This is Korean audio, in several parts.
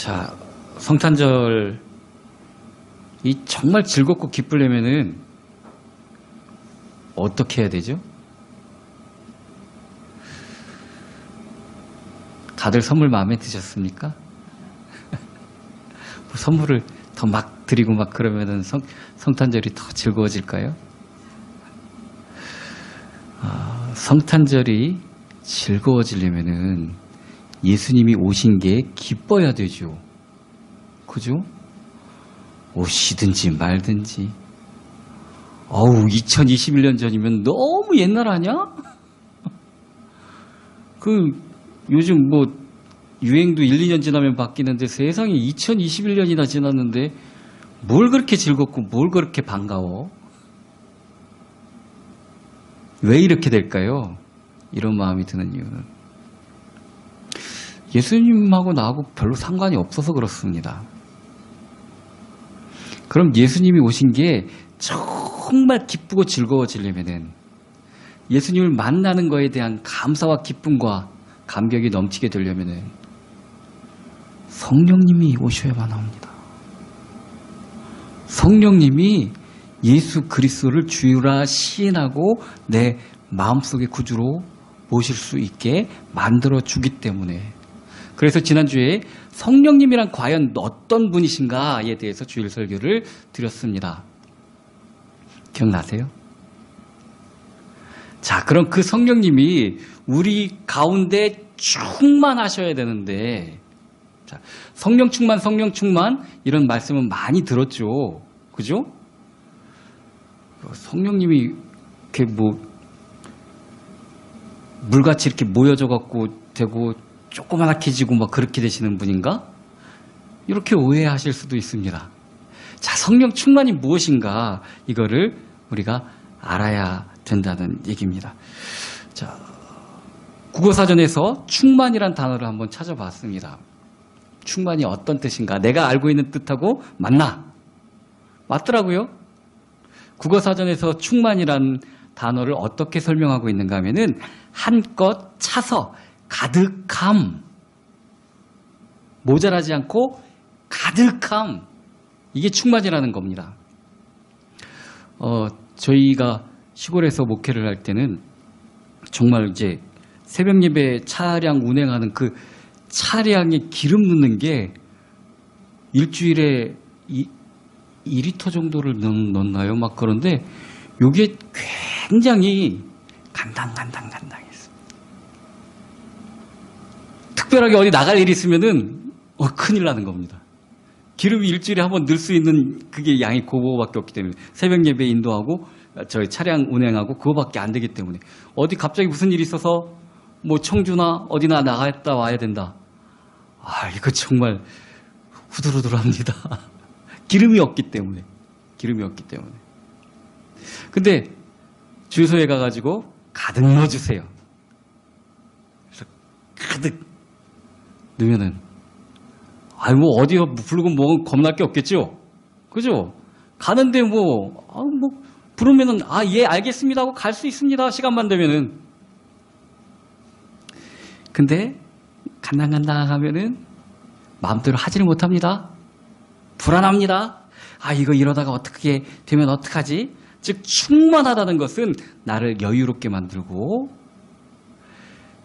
자, 성탄절이 정말 즐겁고 기쁘려면은 어떻게 해야 되죠? 다들 선물 마음에 드셨습니까? 뭐 선물을 더 막 드리고 막 그러면은 성탄절이 더 즐거워질까요? 성탄절이 즐거워지려면은 예수님이 오신 게 기뻐야 되죠. 그죠? 오시든지 말든지. 2021년 전이면 너무 옛날 아니야? 요즘 유행도 1, 2년 지나면 바뀌는데 세상에 2021년이나 지났는데 뭘 그렇게 즐겁고 뭘 그렇게 반가워? 왜 이렇게 될까요? 이런 마음이 드는 이유는 예수님하고 나하고 별로 상관이 없어서 그렇습니다. 그럼 예수님이 오신 게 정말 기쁘고 즐거워지려면은 예수님을 만나는 거에 대한 감사와 기쁨과 감격이 넘치게 되려면은 성령님이 오셔야만 합니다. 성령님이 예수 그리스도를 주라 시인하고 내 마음속의 구주로 모실 수 있게 만들어 주기 때문에, 그래서 지난주에 성령님이란 과연 어떤 분이신가에 대해서 주일 설교를 드렸습니다. 기억나세요? 자, 그럼 그 성령님이 우리 가운데 충만하셔야 되는데, 자, 성령 충만 이런 말씀은 많이 들었죠. 그죠? 성령님이 이렇게 물같이 이렇게 모여져 갖고 되고 조그맣게 지고 막 그렇게 되시는 분인가? 이렇게 오해하실 수도 있습니다. 자, 성령 충만이 무엇인가? 이거를 우리가 알아야 된다는 얘기입니다. 자, 국어사전에서 충만이란 단어를 한번 찾아봤습니다. 충만이 어떤 뜻인가? 내가 알고 있는 뜻하고 맞나? 맞더라고요. 국어사전에서 충만이란 단어를 어떻게 설명하고 있는가 하면은 한껏 차서 가득함, 모자라지 않고 가득함, 이게 충만이라는 겁니다. 저희가 시골에서 목회를 할 때는 정말 이제 새벽 예배 차량 운행하는 그 차량에 기름 넣는 게 일주일에 2리터 정도를 넣나요? 막 그런데 요게 굉장히 간당간당했어요. 특별하게 어디 나갈 일이 있으면은 큰일 나는 겁니다. 기름이 일주일에 한번 넣을 수 있는 그게 양이 그거밖에 없기 때문에, 새벽 예배 인도하고 저희 차량 운행하고 그거밖에 안 되기 때문에 어디 갑자기 무슨 일이 있어서 청주나 어디나 나갔다 와야 된다. 이거 정말 후들후들합니다. 기름이 없기 때문에. 근데 주유소에 가가지고 가득 넣어주세요. 그래서 가득 넣으면은 어디가 부르고 뭐 겁날 게 없겠죠? 그죠? 가는데 부르면은 예, 알겠습니다 하고 갈 수 있습니다. 시간만 되면은. 근데 간당간당하면은 마음대로 하지를 못합니다. 불안합니다. 이거 이러다가 어떻게 되면 어떡하지? 즉, 충만하다는 것은 나를 여유롭게 만들고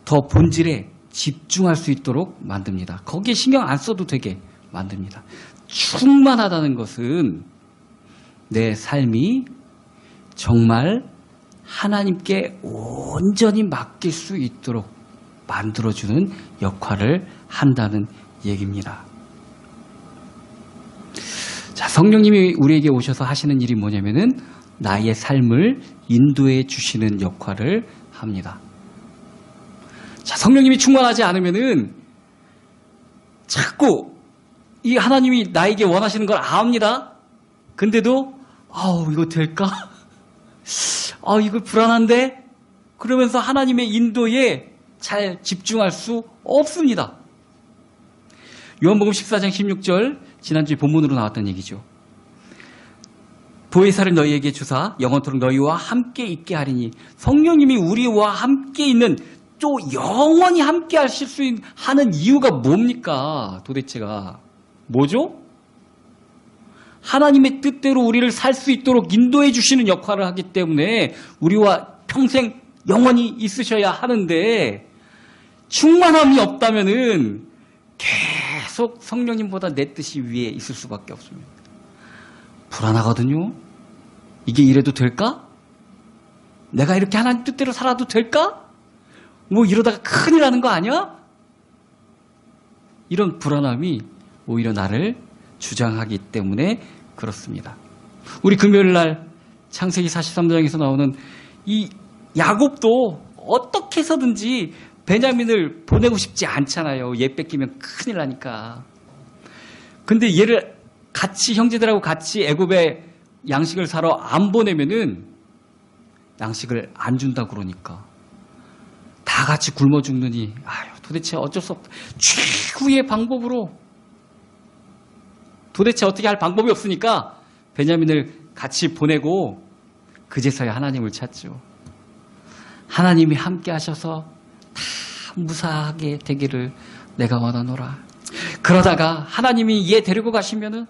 더 본질에 집중할 수 있도록 만듭니다. 거기에 신경 안 써도 되게 만듭니다. 충만하다는 것은 내 삶이 정말 하나님께 온전히 맡길 수 있도록 만들어주는 역할을 한다는 얘기입니다. 자, 성령님이 우리에게 오셔서 하시는 일이 뭐냐면은 나의 삶을 인도해 주시는 역할을 합니다. 자, 성령님이 충만하지 않으면은 자꾸 이 하나님이 나에게 원하시는 걸 압니다. 근데도 이거 될까? 이거 불안한데? 그러면서 하나님의 인도에 잘 집중할 수 없습니다. 요한복음 14장 16절, 지난주에 본문으로 나왔던 얘기죠. 보혜사를 너희에게 주사 영원토록 너희와 함께 있게 하리니, 성령님이 우리와 함께 있는, 또 영원히 함께 하실 수 하는 이유가 뭡니까? 도대체가 뭐죠? 하나님의 뜻대로 우리를 살 수 있도록 인도해 주시는 역할을 하기 때문에 우리와 평생 영원히 있으셔야 하는데 충만함이 없다면은 계속 성령님보다 내 뜻이 위에 있을 수밖에 없습니다. 불안하거든요. 이게 이래도 될까? 내가 이렇게 하나님 뜻대로 살아도 될까? 뭐 이러다가 큰일 나는 거 아니야? 이런 불안함이 오히려 나를 주장하기 때문에 그렇습니다. 우리 금요일 날 창세기 43장에서 나오는 이 야곱도 어떻게 해서든지 베냐민을 보내고 싶지 않잖아요. 얘 뺏기면 큰일 나니까. 근데 얘를 같이 형제들하고 같이 애굽에 양식을 사러 안 보내면은 양식을 안 준다 그러니까 다 같이 굶어 죽느니 아유 도대체 어쩔 수 없다. 최후의 방법으로 도대체 어떻게 할 방법이 없으니까 베냐민을 같이 보내고 그제서야 하나님을 찾죠. 하나님이 함께 하셔서 다 무사하게 되기를 내가 원하노라. 그러다가 하나님이 얘 데리고 가시면은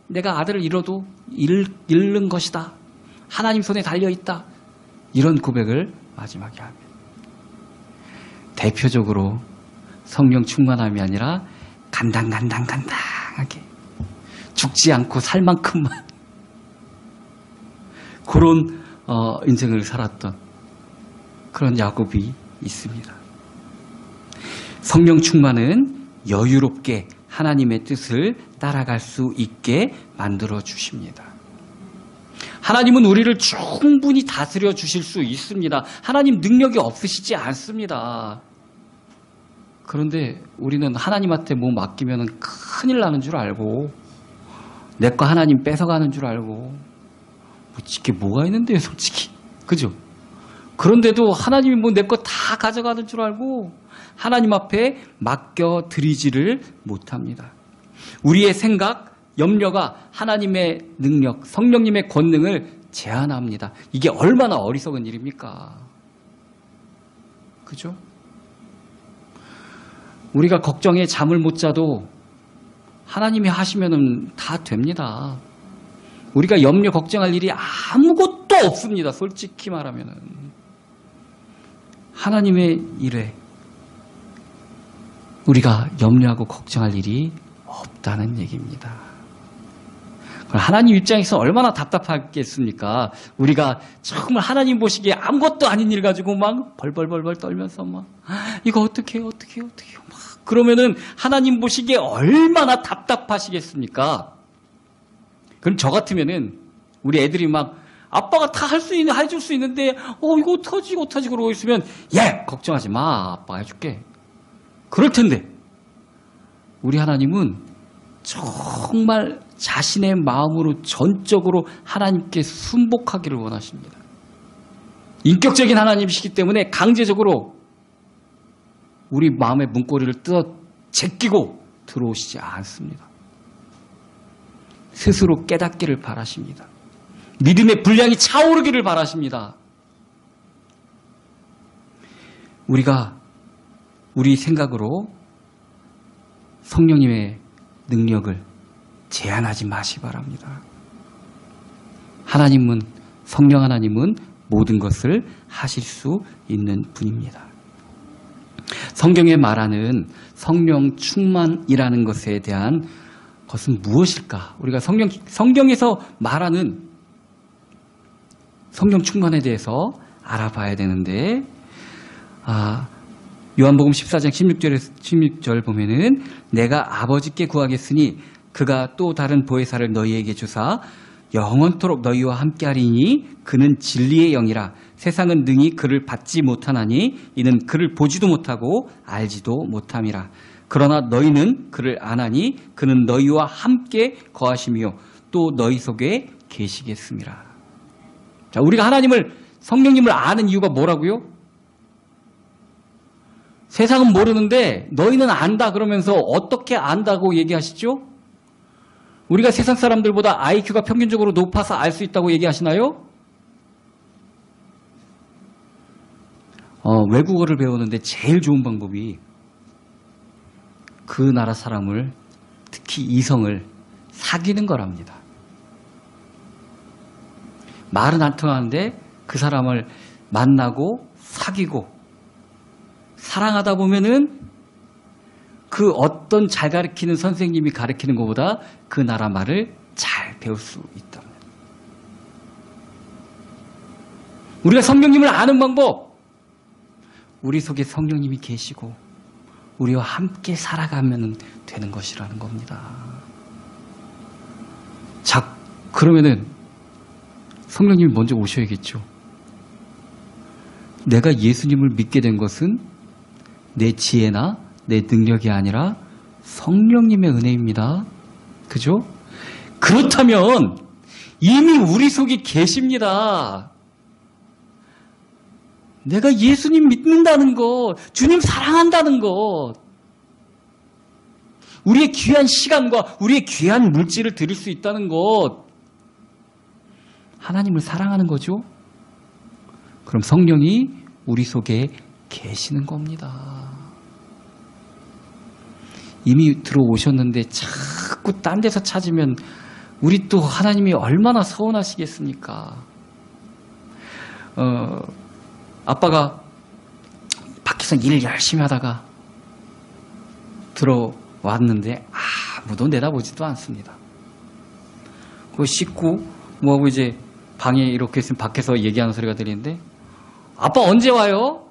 내가 아들을 잃어도 잃는 것이다. 하나님 손에 달려있다. 이런 고백을 마지막에 합니다. 대표적으로 성령 충만함이 아니라 간당하게 죽지 않고 살 만큼만 그런 인생을 살았던 그런 야곱이 있습니다. 성령 충만은 여유롭게 하나님의 뜻을 따라갈 수 있게 만들어 주십니다. 하나님은 우리를 충분히 다스려 주실 수 있습니다. 하나님 능력이 없으시지 않습니다. 그런데 우리는 하나님한테 뭐 맡기면 큰일 나는 줄 알고 내 거 하나님 뺏어가는 줄 알고 이게 뭐가 있는데요 솔직히. 그죠? 그런데도 하나님이 뭐 내 거 다 가져가는 줄 알고 하나님 앞에 맡겨드리지를 못합니다. 우리의 생각, 염려가 하나님의 능력, 성령님의 권능을 제한합니다. 이게 얼마나 어리석은 일입니까? 그죠? 우리가 걱정에 잠을 못 자도 하나님이 하시면은 다 됩니다. 우리가 염려 걱정할 일이 아무것도 없습니다. 솔직히 말하면은. 하나님의 일에 우리가 염려하고 걱정할 일이 없다는 얘기입니다. 하나님 입장에서 얼마나 답답하겠습니까? 우리가 정말 하나님 보시기에 아무것도 아닌 일 가지고 막 벌벌벌 떨면서 막 이거 어떻게 막 그러면은 하나님 보시기에 얼마나 답답하시겠습니까? 그럼 저 같으면은 우리 애들이 막 아빠가 다 해줄 수 있는데 이거 어떡하지 그러고 있으면 걱정하지 마, 아빠가 해줄게. 그럴 텐데 우리 하나님은 정말 자신의 마음으로 전적으로 하나님께 순복하기를 원하십니다. 인격적인 하나님이시기 때문에 강제적으로 우리 마음의 문고리를 뜯어 제끼고 들어오시지 않습니다. 스스로 깨닫기를 바라십니다. 믿음의 분량이 차오르기를 바라십니다. 우리가 우리 생각으로 성령님의 능력을 제한하지 마시 바랍니다. 성령 하나님은 모든 것을 하실 수 있는 분입니다. 성경에 말하는 성령 충만이라는 것에 대한 것은 무엇일까? 우리가 성경에서 말하는 성령 충만에 대해서 알아봐야 되는데, 요한복음 14장 16절 보면은 내가 아버지께 구하겠으니 그가 또 다른 보혜사를 너희에게 주사 영원토록 너희와 함께하리니 그는 진리의 영이라. 세상은 능히 그를 받지 못하나니 이는 그를 보지도 못하고 알지도 못함이라. 그러나 너희는 그를 아나니 그는 너희와 함께 거하시며 또 너희 속에 계시겠음이라. 자, 우리가 성령님을 아는 이유가 뭐라고요? 세상은 모르는데 너희는 안다 그러면서 어떻게 안다고 얘기하시죠? 우리가 세상 사람들보다 IQ가 평균적으로 높아서 알 수 있다고 얘기하시나요? 외국어를 배우는데 제일 좋은 방법이 그 나라 사람을 특히 깊이 이성을 사귀는 거랍니다. 말은 안 통하는데 그 사람을 만나고 사귀고 사랑하다 보면은 그 어떤 잘 가르치는 선생님이 가르치는 것보다 그 나라 말을 잘 배울 수 있다. 우리가 성령님을 아는 방법, 우리 속에 성령님이 계시고 우리와 함께 살아가면 되는 것이라는 겁니다. 자, 그러면은 성령님이 먼저 오셔야겠죠. 내가 예수님을 믿게 된 것은 내 지혜나 내 능력이 아니라 성령님의 은혜입니다. 그죠? 그렇다면 이미 우리 속에 계십니다. 내가 예수님 믿는다는 것, 주님 사랑한다는 것, 우리의 귀한 시간과 우리의 귀한 물질을 드릴 수 있다는 것, 하나님을 사랑하는 거죠. 그럼 성령이 우리 속에 계시는 겁니다. 이미 들어오셨는데 자꾸 딴 데서 찾으면 우리 또 하나님이 얼마나 서운하시겠습니까? 아빠가 밖에서 일 열심히 하다가 들어왔는데 아무도 내다보지도 않습니다. 그거 씻고 뭐하고 이제 방에 이렇게 있으면 밖에서 얘기하는 소리가 들리는데 아빠 언제 와요?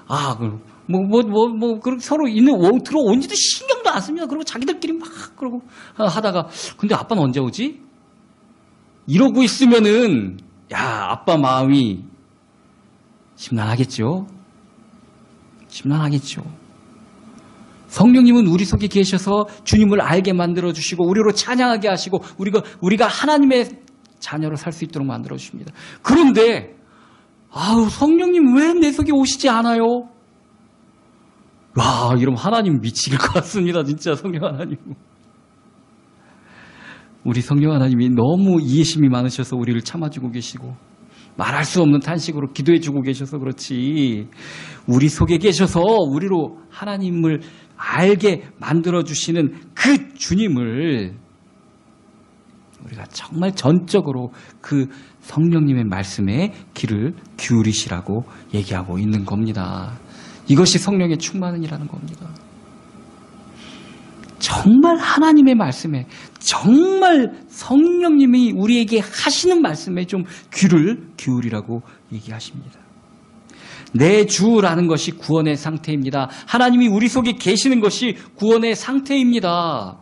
그럼 서로 들어온지도 신경도 안 씁니다. 그리고 자기들끼리 막 그러고 하다가 근데 아빠는 언제 오지? 이러고 있으면은 아빠 마음이 심란하겠죠. 심란하겠죠. 성령님은 우리 속에 계셔서 주님을 알게 만들어 주시고 우리로 찬양하게 하시고 우리가 하나님의 자녀로 살 수 있도록 만들어 주십니다. 그런데 성령님 왜 내 속에 오시지 않아요? 이러면 하나님 미칠 것 같습니다. 진짜 성령 하나님. 우리 성령 하나님이 너무 이해심이 많으셔서 우리를 참아주고 계시고 말할 수 없는 탄식으로 기도해주고 계셔서 그렇지, 우리 속에 계셔서 우리로 하나님을 알게 만들어주시는 그 주님을 우리가 정말 전적으로 그 성령님의 말씀에 귀를 기울이시라고 얘기하고 있는 겁니다. 이것이 성령의 충만이라는 겁니다. 정말 하나님의 말씀에, 정말 성령님이 우리에게 하시는 말씀에 좀 귀를 기울이라고 얘기하십니다. 내 주라는 것이 구원의 상태입니다. 하나님이 우리 속에 계시는 것이 구원의 상태입니다.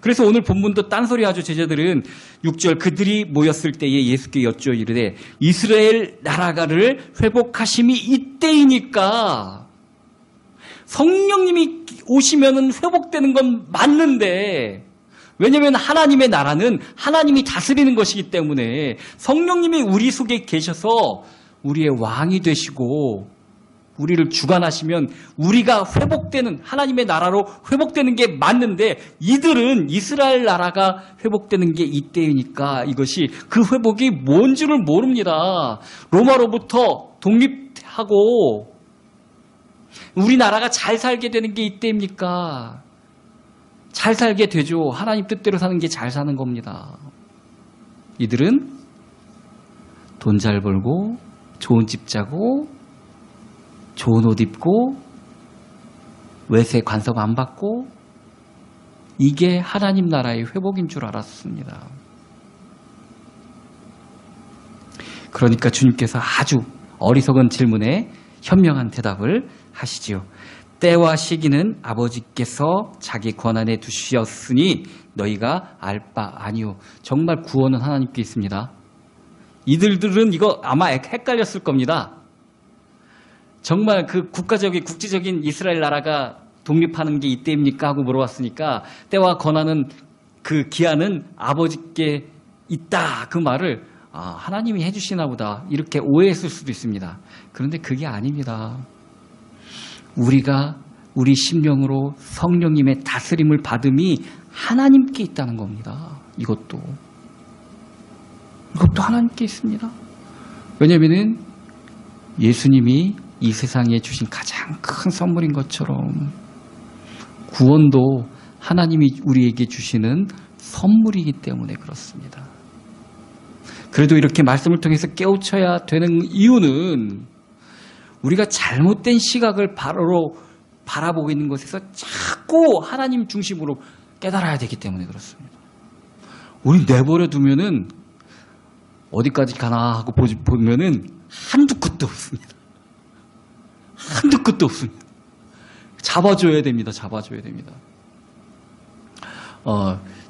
그래서 오늘 본문도 딴소리하죠. 제자들은 6절 그들이 모였을 때에 예수께 여쭈어 이르되 이스라엘 나라가를 회복하심이 이때이니까. 성령님이 오시면은 회복되는 건 맞는데, 왜냐하면 하나님의 나라는 하나님이 다스리는 것이기 때문에 성령님이 우리 속에 계셔서 우리의 왕이 되시고 우리를 주관하시면 우리가 회복되는, 하나님의 나라로 회복되는 게 맞는데, 이들은 이스라엘 나라가 회복되는 게 이때이니까 이것이 그 회복이 뭔 줄을 모릅니다. 로마로부터 독립하고 우리나라가 잘 살게 되는 게 이때입니까? 잘 살게 되죠. 하나님 뜻대로 사는 게 잘 사는 겁니다. 이들은 돈 잘 벌고 좋은 집 자고 좋은 옷 입고 외세 간섭 안 받고 이게 하나님 나라의 회복인 줄 알았습니다. 그러니까 주님께서 아주 어리석은 질문에 현명한 대답을 하시지요. 때와 시기는 아버지께서 자기 권한에 두셨으니 너희가 알 바 아니오. 정말 구원은 하나님께 있습니다. 이들은 이거 아마 헷갈렸을 겁니다. 정말 그 국제적인 이스라엘 나라가 독립하는 게 이때입니까? 하고 물어봤으니까 때와 권한은, 그 기한은 아버지께 있다. 그 말을 하나님이 해주시나 보다 이렇게 오해했을 수도 있습니다. 그런데 그게 아닙니다. 우리가 우리 심령으로 성령님의 다스림을 받음이 하나님께 있다는 겁니다. 이것도 하나님께 있습니다. 왜냐하면 예수님이 이 세상에 주신 가장 큰 선물인 것처럼 구원도 하나님이 우리에게 주시는 선물이기 때문에 그렇습니다. 그래도 이렇게 말씀을 통해서 깨우쳐야 되는 이유는 우리가 잘못된 시각을 바로 바라보고 있는 것에서 자꾸 하나님 중심으로 깨달아야 되기 때문에 그렇습니다. 우리 내버려 두면은 어디까지 가나 하고 보면은 한두 끝도 없습니다. 한두 끝도 없습니다. 잡아줘야 됩니다. 잡아줘야 됩니다.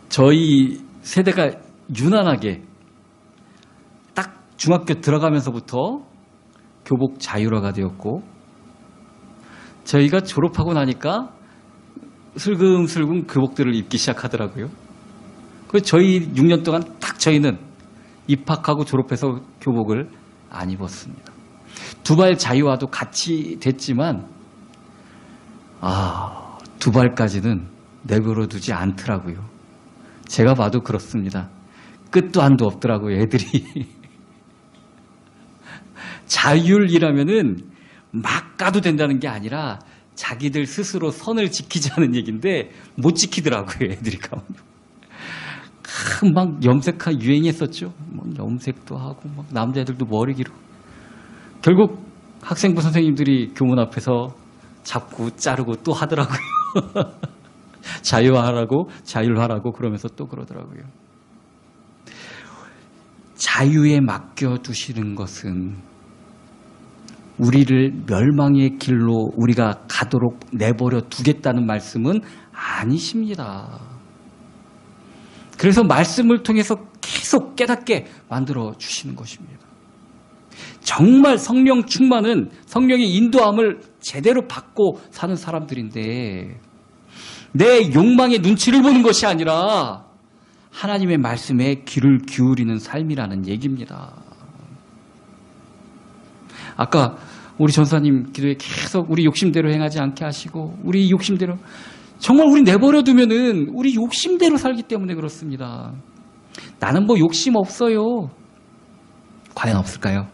저희 세대가 유난하게 딱 중학교 들어가면서부터 교복 자율화가 되었고, 저희가 졸업하고 나니까 슬금슬금 교복들을 입기 시작하더라고요. 그래서 저희 6년 동안 딱 저희는 입학하고 졸업해서 교복을 안 입었습니다. 두발 자유화도 같이 됐지만 두발까지는 내버려 두지 않더라고요. 제가 봐도 그렇습니다. 끝도 한도 없더라고요, 애들이. 자율이라면은 막 가도 된다는 게 아니라 자기들 스스로 선을 지키자는 얘기인데 못 지키더라고요, 애들이 가면. 막 염색하 유행했었죠. 뭐 염색도 하고 막 남자애들도 머리 길고. 결국 학생부 선생님들이 교문 앞에서 잡고 자르고 또 하더라고요. 자율화라고 그러면서 또 그러더라고요. 자유에 맡겨두시는 것은 우리를 멸망의 길로 우리가 가도록 내버려 두겠다는 말씀은 아니십니다. 그래서 말씀을 통해서 계속 깨닫게 만들어 주시는 것입니다. 정말 성령 충만은 성령의 인도함을 제대로 받고 사는 사람들인데 내 욕망의 눈치를 보는 것이 아니라 하나님의 말씀에 귀를 기울이는 삶이라는 얘기입니다. 아까 우리 전사님 기도에 계속 우리 욕심대로 행하지 않게 하시고 우리 욕심대로 정말 우리 내버려 두면은 우리 욕심대로 살기 때문에 그렇습니다. 나는 뭐 욕심 없어요. 과연 없을까요?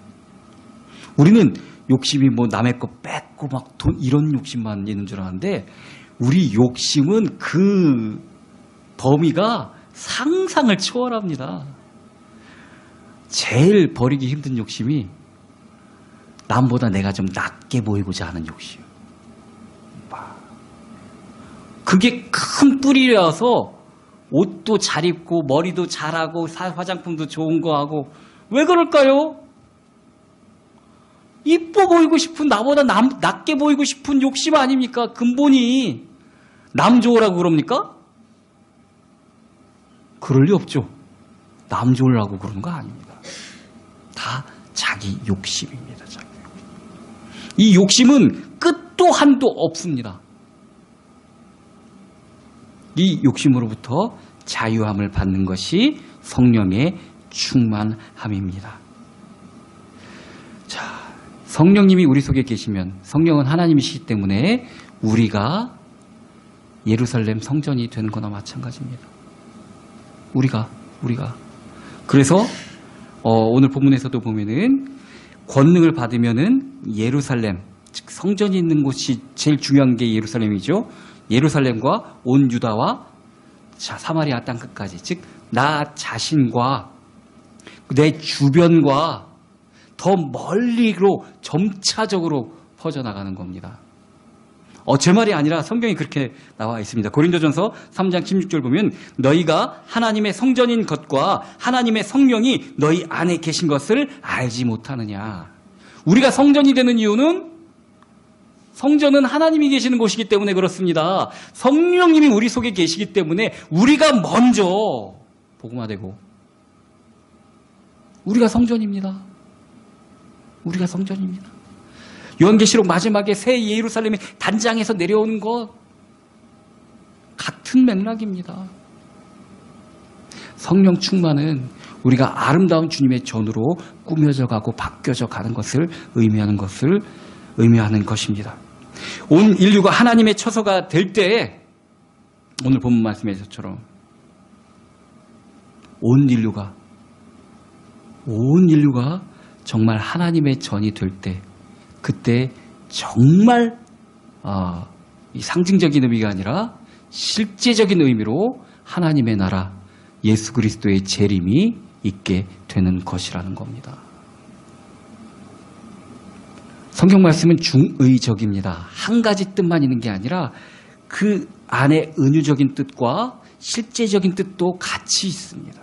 우리는 욕심이 뭐 남의 거 뺏고 막 돈 이런 욕심만 있는 줄 아는데 우리 욕심은 그 범위가 상상을 초월합니다. 제일 버리기 힘든 욕심이 남보다 내가 좀 낫게 보이고자 하는 욕심. 그게 큰 뿌리라서 옷도 잘 입고 머리도 잘하고 화장품도 좋은 거 하고 왜 그럴까요? 이뻐 보이고 싶은 나보다 낫게 보이고 싶은 욕심 아닙니까? 근본이 남 좋으라고 그럽니까? 그럴 리 없죠. 남 좋으라고 그러는 거 아닙니다. 다 자기 욕심입니다. 자기. 이 욕심은 끝도 한도 없습니다. 이 욕심으로부터 자유함을 받는 것이 성령의 충만함입니다. 자, 성령님이 우리 속에 계시면 성령은 하나님이시기 때문에 우리가 예루살렘 성전이 되는 거나 마찬가지입니다. 우리가. 그래서 오늘 본문에서도 보면은 권능을 받으면은 예루살렘, 즉 성전이 있는 곳이 제일 중요한 게 예루살렘이죠. 예루살렘과 온 유다와 사마리아 땅 끝까지, 즉 나 자신과 내 주변과 더 멀리로 점차적으로 퍼져나가는 겁니다. 제 말이 아니라 성경이 그렇게 나와 있습니다. 고린도전서 3장 16절 보면 너희가 하나님의 성전인 것과 하나님의 성령이 너희 안에 계신 것을 알지 못하느냐. 우리가 성전이 되는 이유는 성전은 하나님이 계시는 곳이기 때문에 그렇습니다. 성령님이 우리 속에 계시기 때문에 우리가 먼저 복음화되고 우리가 성전입니다. 우리가 성전입니다. 요한계시록 마지막에 새 예루살렘의 단장에서 내려오는 것 같은 맥락입니다. 성령 충만은 우리가 아름다운 주님의 전으로 꾸며져 가고 바뀌어져 가는 것을 의미하는 것입니다. 온 인류가 하나님의 처소가 될 때에 오늘 본문 말씀에서처럼 온 인류가 정말 하나님의 전이 될 때 그때 정말 이 상징적인 의미가 아니라 실제적인 의미로 하나님의 나라, 예수 그리스도의 재림이 있게 되는 것이라는 겁니다. 성경 말씀은 중의적입니다. 한 가지 뜻만 있는 게 아니라 그 안에 은유적인 뜻과 실제적인 뜻도 같이 있습니다.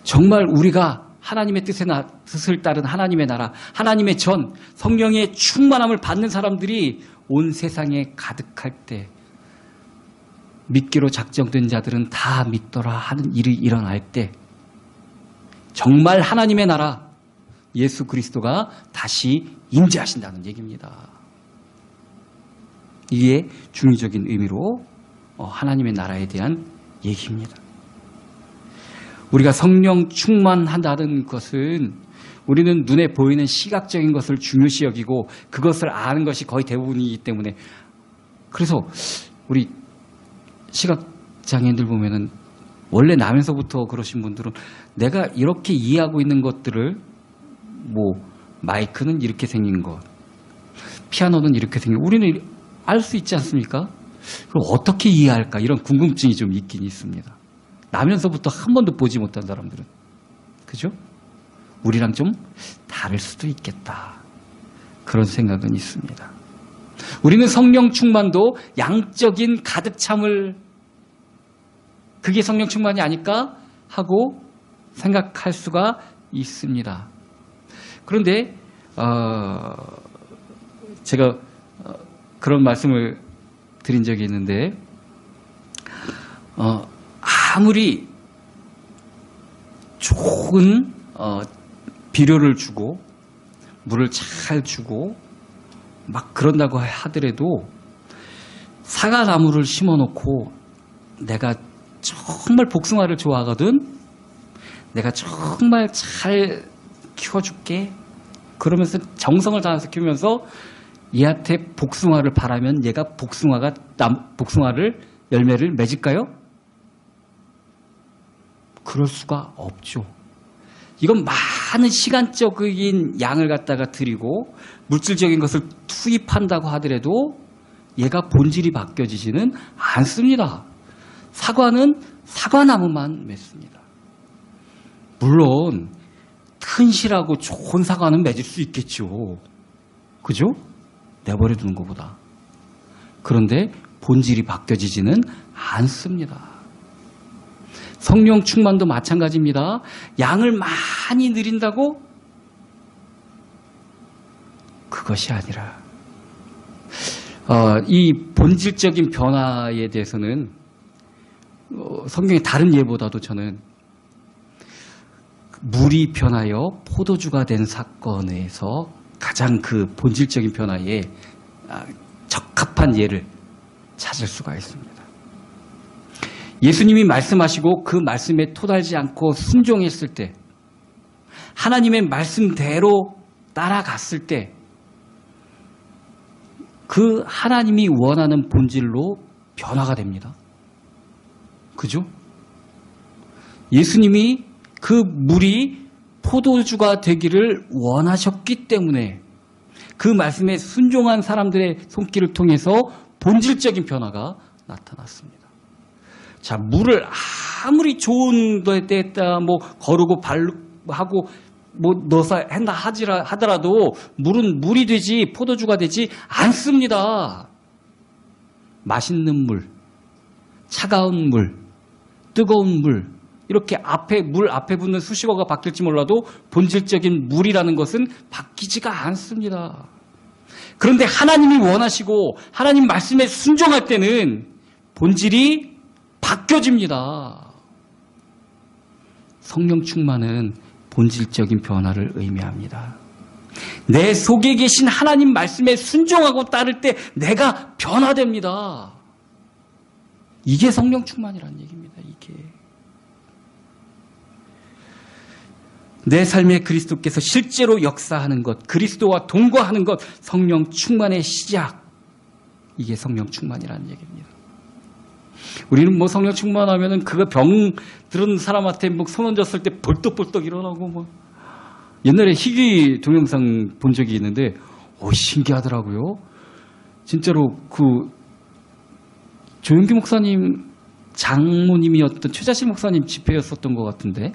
정말 우리가 하나님의 뜻을 따른 하나님의 나라, 하나님의 전, 성령의 충만함을 받는 사람들이 온 세상에 가득할 때 믿기로 작정된 자들은 다 믿더라 하는 일이 일어날 때 정말 하나님의 나라, 예수 그리스도가 다시 임재하신다는 얘기입니다. 이게 중의적인 의미로 하나님의 나라에 대한 얘기입니다. 우리가 성령 충만한다는 것은 우리는 눈에 보이는 시각적인 것을 중요시 여기고 그것을 아는 것이 거의 대부분이기 때문에 그래서 우리 시각장애인들 보면은 원래 나면서부터 그러신 분들은 내가 이렇게 이해하고 있는 것들을 뭐 마이크는 이렇게 생긴 것, 피아노는 이렇게 생긴 것, 우리는 알 수 있지 않습니까? 그럼 어떻게 이해할까? 이런 궁금증이 좀 있긴 있습니다. 나면서부터 한 번도 보지 못한 사람들은. 그죠? 우리랑 좀 다를 수도 있겠다. 그런 생각은 있습니다. 우리는 성령 충만도 양적인 가득 참을 그게 성령 충만이 아닐까 하고 생각할 수가 있습니다. 그런데 제가 그런 말씀을 드린 적이 있는데 아무리 좋은 비료를 주고 물을 잘 주고 막 그런다고 하더라도 사과나무를 심어놓고 내가 정말 복숭아를 좋아하거든, 내가 정말 잘 키워줄게 그러면서 정성을 다해서 키우면서 얘한테 복숭아를 바라면 얘가 복숭아를 열매를 맺을까요? 그럴 수가 없죠. 이건 많은 시간적인 양을 갖다가 드리고 물질적인 것을 투입한다고 하더라도 얘가 본질이 바뀌어지지는 않습니다. 사과는 사과나무만 맺습니다. 물론 튼실하고 좋은 사과는 맺을 수 있겠죠. 그죠? 내버려 두는 것보다. 그런데 본질이 바뀌어지지는 않습니다. 성령 충만도 마찬가지입니다. 양을 많이 드린다고 그것이 아니라 이 본질적인 변화에 대해서는 성경의 다른 예보다도 저는 물이 변하여 포도주가 된 사건에서 가장 그 본질적인 변화에 적합한 예를 찾을 수가 있습니다. 예수님이 말씀하시고 그 말씀에 토달지 않고 순종했을 때, 하나님의 말씀대로 따라갔을 때 그 하나님이 원하는 본질로 변화가 됩니다. 그죠? 예수님이 그 물이 포도주가 되기를 원하셨기 때문에 그 말씀에 순종한 사람들의 손길을 통해서 본질적인 변화가 나타났습니다. 자, 물을 아무리 좋은 데에다 뭐 거르고 하고 뭐 넣어서 한다 하더라도 물은 물이 되지 포도주가 되지 않습니다. 맛있는 물, 차가운 물, 뜨거운 물, 이렇게 물 앞에 붙는 수식어가 바뀔지 몰라도 본질적인 물이라는 것은 바뀌지가 않습니다. 그런데 하나님이 원하시고 하나님 말씀에 순종할 때는 본질이 바뀌어집니다. 성령 충만은 본질적인 변화를 의미합니다. 내 속에 계신 하나님 말씀에 순종하고 따를 때 내가 변화됩니다. 이게 성령 충만이라는 얘기입니다. 이게. 내 삶에 그리스도께서 실제로 역사하는 것, 그리스도와 동거하는 것, 성령 충만의 시작. 이게 성령 충만이라는 얘기입니다. 우리는 뭐 성령 충만하면은 그거 병 들은 사람한테 뭐 손 얹었을 때 벌떡벌떡 일어나고 뭐. 옛날에 희귀 동영상 본 적이 있는데, 신기하더라고요. 진짜로 조용기 목사님 장모님이었던 최자실 목사님 집회였었던 것 같은데,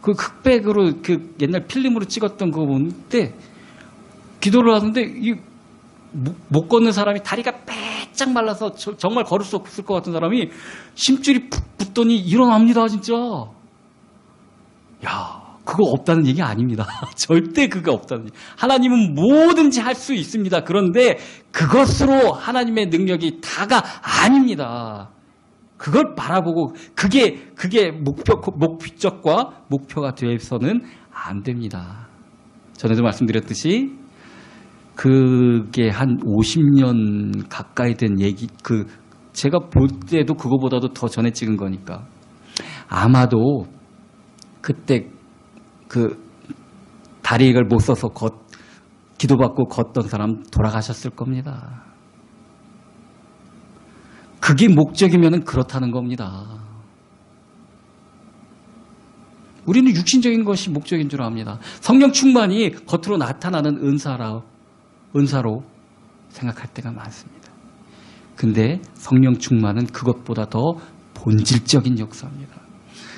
그 흑백으로 그 옛날 필름으로 찍었던 거 보는데 기도를 하는데 이 못 걷는 사람이 다리가 빼짝 말라서 정말 걸을 수 없을 것 같은 사람이 심줄이 푹 붙더니 일어납니다, 진짜. 야, 그거 없다는 얘기 아닙니다. 절대 그거 없다는 얘기. 하나님은 뭐든지 할 수 있습니다. 그런데 그것으로 하나님의 능력이 다가 아닙니다. 그걸 바라보고 그게 목적과 목표가 되어서는 안 됩니다. 전에도 말씀드렸듯이 그게 한 50년 가까이 된 얘기, 제가 볼 때도 그거보다도 더 전에 찍은 거니까 아마도 그때 다리를 못 써서 기도받고 걷던 사람 돌아가셨을 겁니다. 그게 목적이면 그렇다는 겁니다. 우리는 육신적인 것이 목적인 줄 압니다. 성령 충만이 겉으로 나타나는 은사로 생각할 때가 많습니다. 근데 성령 충만은 그것보다 더 본질적인 역사입니다.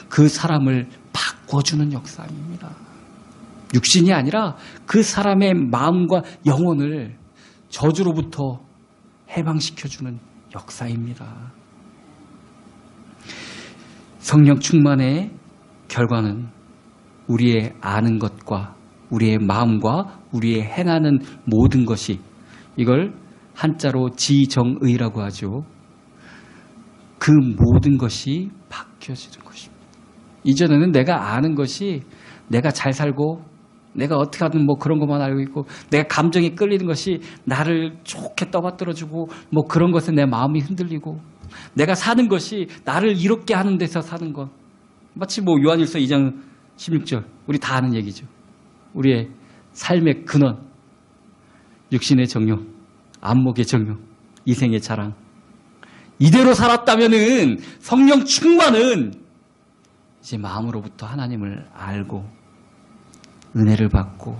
그 사람을 바꿔주는 역사입니다. 육신이 아니라 그 사람의 마음과 영혼을 저주로부터 해방시켜주는 역사입니다. 성령 충만의 결과는 우리의 아는 것과 우리의 마음과 우리의 행하는 모든 것이, 이걸 한자로 지정의라고 하죠. 그 모든 것이 바뀌어지는 것입니다. 이전에는 내가 아는 것이 내가 잘 살고 내가 어떻게 하든 뭐 그런 것만 알고 있고, 내가 감정에 끌리는 것이 나를 좋게 떠받들어주고 뭐 그런 것에 내 마음이 흔들리고, 내가 사는 것이 나를 이롭게 하는 데서 사는 것, 마치 뭐 요한일서 2장 16절 우리 다 아는 얘기죠. 우리의 삶의 근원, 육신의 정욕, 안목의 정욕, 이생의 자랑, 이대로 살았다면은 성령 충만은 이제 마음으로부터 하나님을 알고 은혜를 받고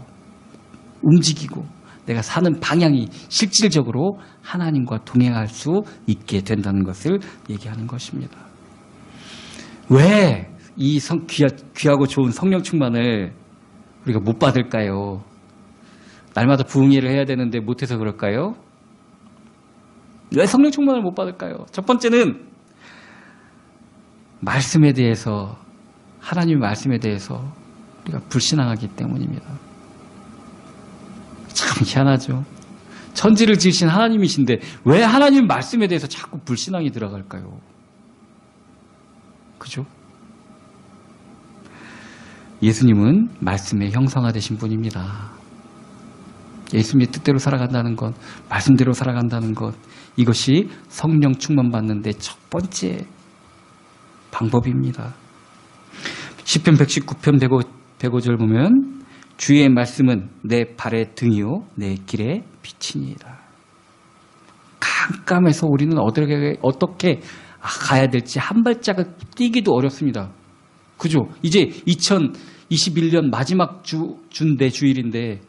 움직이고 내가 사는 방향이 실질적으로 하나님과 동행할 수 있게 된다는 것을 얘기하는 것입니다. 왜 이 귀하고 좋은 성령 충만을 우리가 못 받을까요? 날마다 부흥회를 해야 되는데 못해서 그럴까요? 왜 성령 충만을 못 받을까요? 첫 번째는 말씀에 대해서, 하나님의 말씀에 대해서 우리가 불신앙하기 때문입니다. 참 희한하죠. 천지를 지으신 하나님이신데 왜 하나님 말씀에 대해서 자꾸 불신앙이 들어갈까요? 그죠? 예수님은 말씀의 형성화되신 분입니다. 예수님의 뜻대로 살아간다는 것, 말씀대로 살아간다는 것, 이것이 성령 충만 받는데 첫 번째 방법입니다. 시편 119편 105절 보면 주의 말씀은 내 발의 등이요 내 길의 빛이니이다. 깜깜해서 우리는 어떻게 가야 될지 한 발자국 뛰기도 어렵습니다. 그죠? 이제 2021년 마지막 주인데, 주일인데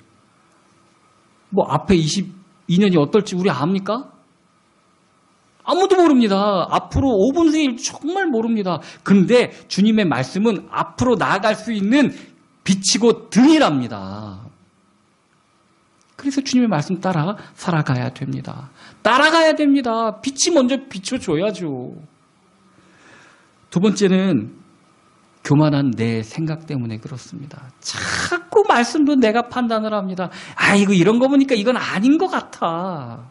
뭐 앞에 22년이 어떨지 우리 압니까? 아무도 모릅니다. 앞으로 5분 후일 정말 모릅니다. 그런데 주님의 말씀은 앞으로 나아갈 수 있는 빛이고 등이랍니다. 그래서 주님의 말씀 따라 살아가야 됩니다. 따라가야 됩니다. 빛이 먼저 비춰줘야죠. 두 번째는 교만한 내 생각 때문에 그렇습니다. 자꾸 말씀도 내가 판단을 합니다. 아이고 이런 거 보니까 이건 아닌 것 같아.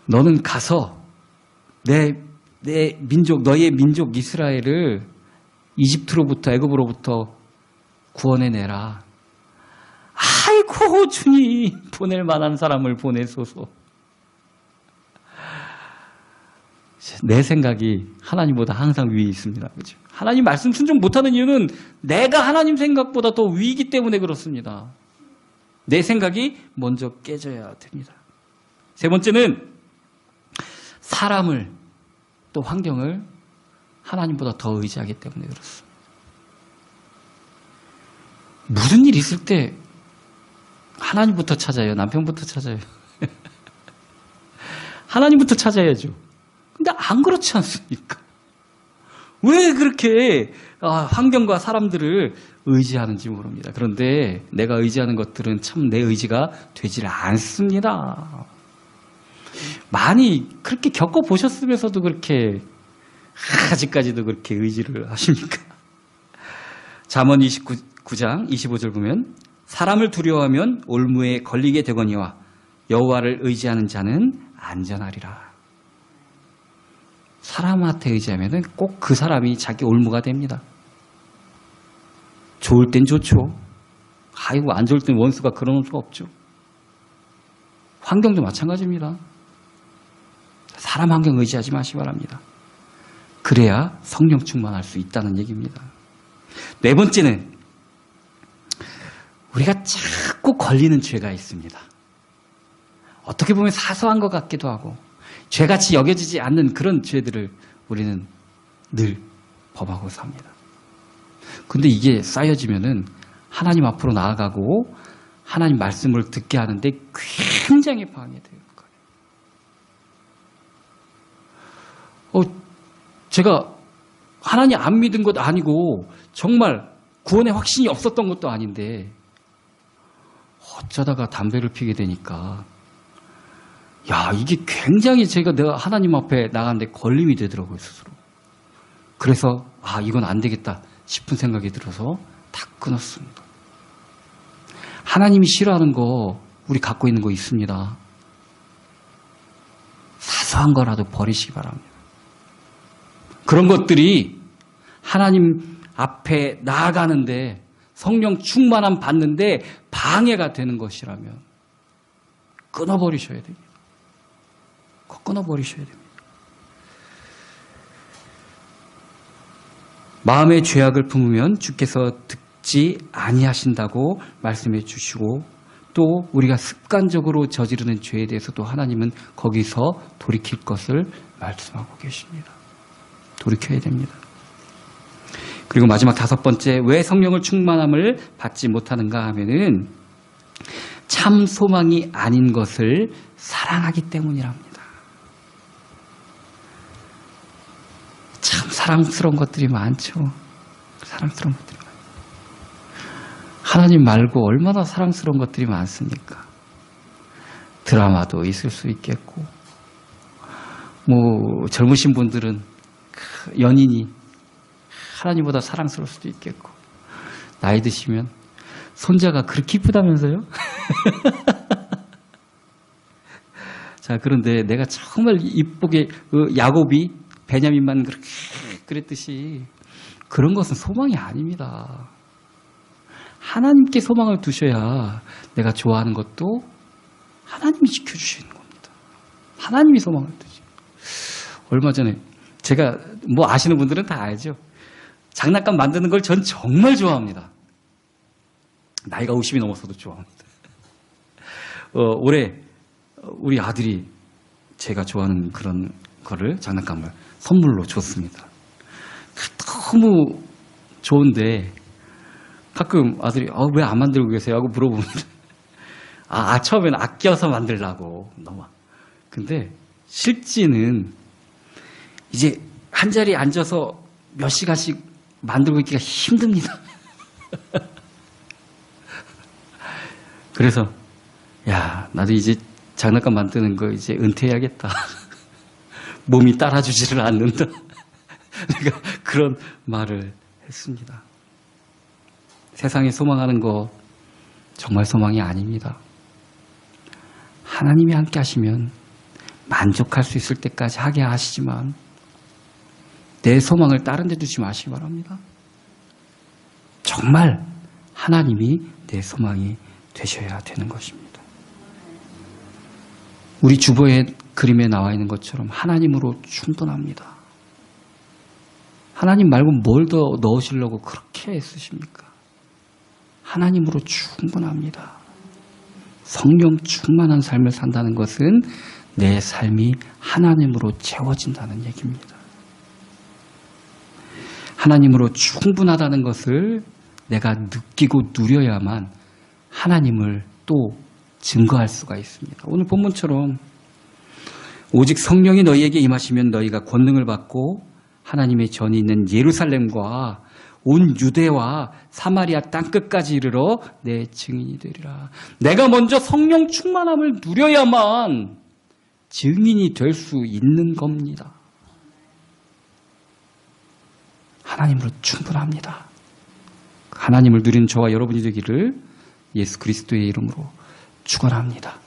너는 가서 내 민족, 너의 민족 이스라엘을 이집트로부터, 애굽으로부터 구원해내라. 아이고 주님, 보낼 만한 사람을 보내소서. 내 생각이 하나님보다 항상 위에 있습니다. 그렇죠? 하나님 말씀 순종 못하는 이유는 내가 하나님 생각보다 더 위이기 때문에 그렇습니다. 내 생각이 먼저 깨져야 됩니다. 세 번째는 사람을, 또 환경을 하나님보다 더 의지하기 때문에 그렇습니다. 무슨 일 있을 때 하나님부터 찾아요? 남편부터 찾아요? 하나님부터 찾아야죠. 근데 안 그렇지 않습니까? 왜 그렇게 환경과 사람들을 의지하는지 모릅니다. 그런데 내가 의지하는 것들은 참 내 의지가 되질 않습니다. 많이 그렇게 겪어보셨으면서도 그렇게 아직까지도 그렇게 의지를 하십니까? 잠언 29장 25절 보면 사람을 두려워하면 올무에 걸리게 되거니와 여호와를 의지하는 자는 안전하리라. 사람한테 의지하면 꼭 그 사람이 자기 올무가 됩니다. 좋을 땐 좋죠. 아이고 안 좋을 땐 원수가 그러는 수가 없죠. 환경도 마찬가지입니다. 사람 환경 의지하지 마시기 바랍니다. 그래야 성령 충만할 수 있다는 얘기입니다. 네 번째는 우리가 자꾸 걸리는 죄가 있습니다. 어떻게 보면 사소한 것 같기도 하고 죄같이 여겨지지 않는 그런 죄들을 우리는 늘 범하고 삽니다. 근데 이게 쌓여지면은 하나님 앞으로 나아가고 하나님 말씀을 듣게 하는데 굉장히 방해돼요. 제가 하나님 안 믿은 것 아니고 정말 구원의 확신이 없었던 것도 아닌데 어쩌다가 담배를 피게 되니까 이게 굉장히 내가 하나님 앞에 나가는데 걸림이 되더라고요, 스스로. 그래서 이건 안 되겠다 싶은 생각이 들어서 다 끊었습니다. 하나님이 싫어하는 거 우리 갖고 있는 거 있습니다. 사소한 거라도 버리시기 바랍니다. 그런 것들이 하나님 앞에 나아가는데 성령 충만함 받는데 방해가 되는 것이라면 끊어버리셔야 됩니다. 끊어버리셔야 됩니다. 마음의 죄악을 품으면 주께서 듣지 아니하신다고 말씀해 주시고 또 우리가 습관적으로 저지르는 죄에 대해서도 하나님은 거기서 돌이킬 것을 말씀하고 계십니다. 돌이켜야 됩니다. 그리고 마지막 다섯 번째, 왜 성령을 충만함을 받지 못하는가 하면은 참 소망이 아닌 것을 사랑하기 때문이랍니다. 참 사랑스러운 것들이 많죠. 사랑스러운 것들이 많죠. 하나님 말고 얼마나 사랑스러운 것들이 많습니까? 드라마도 있을 수 있겠고, 젊으신 분들은 연인이 하나님보다 사랑스러울 수도 있겠고, 나이 드시면 손자가 그렇게 이쁘다면서요? 자, 그런데 내가 정말 이쁘게 야곱이 베냐민만 그렇게 그랬듯이 그런 것은 소망이 아닙니다. 하나님께 소망을 두셔야 내가 좋아하는 것도 하나님이 지켜주시는 겁니다. 하나님이 소망을 두시고. 얼마 전에 제가 아시는 분들은 다 알죠. 장난감 만드는 걸 전 정말 좋아합니다. 나이가 50이 넘어서도 좋아합니다. 올해 우리 아들이 제가 좋아하는 그런 거를 장난감을 선물로 줬습니다. 너무 좋은데 가끔 아들이 왜 안 만들고 계세요? 하고 물어보면 처음에는 아껴서 만들려고 너무. 근데 실제는 이제 한 자리에 앉아서 몇 시간씩 만들고 있기가 힘듭니다. 그래서 나도 이제 장난감 만드는 거 이제 은퇴해야겠다. 몸이 따라주지를 않는다. 내가 그런 말을 했습니다. 세상에 소망하는 거 정말 소망이 아닙니다. 하나님이 함께 하시면 만족할 수 있을 때까지 하게 하시지만 내 소망을 다른 데 두지 마시기 바랍니다. 정말 하나님이 내 소망이 되셔야 되는 것입니다. 우리 주보의 그림에 나와 있는 것처럼 하나님으로 충분합니다. 하나님 말고 뭘 더 넣으시려고 그렇게 애쓰십니까? 하나님으로 충분합니다. 성령 충만한 삶을 산다는 것은 내 삶이 하나님으로 채워진다는 얘기입니다. 하나님으로 충분하다는 것을 내가 느끼고 누려야만 하나님을 또 증거할 수가 있습니다. 오늘 본문처럼 오직 성령이 너희에게 임하시면 너희가 권능을 받고 하나님의 전이 있는 예루살렘과 온 유대와 사마리아 땅끝까지 이르러 내 증인이 되리라. 내가 먼저 성령 충만함을 누려야만 증인이 될 수 있는 겁니다. 하나님으로 충분합니다. 하나님을 누린 저와 여러분이 되기를 예수 그리스도의 이름으로 축원합니다.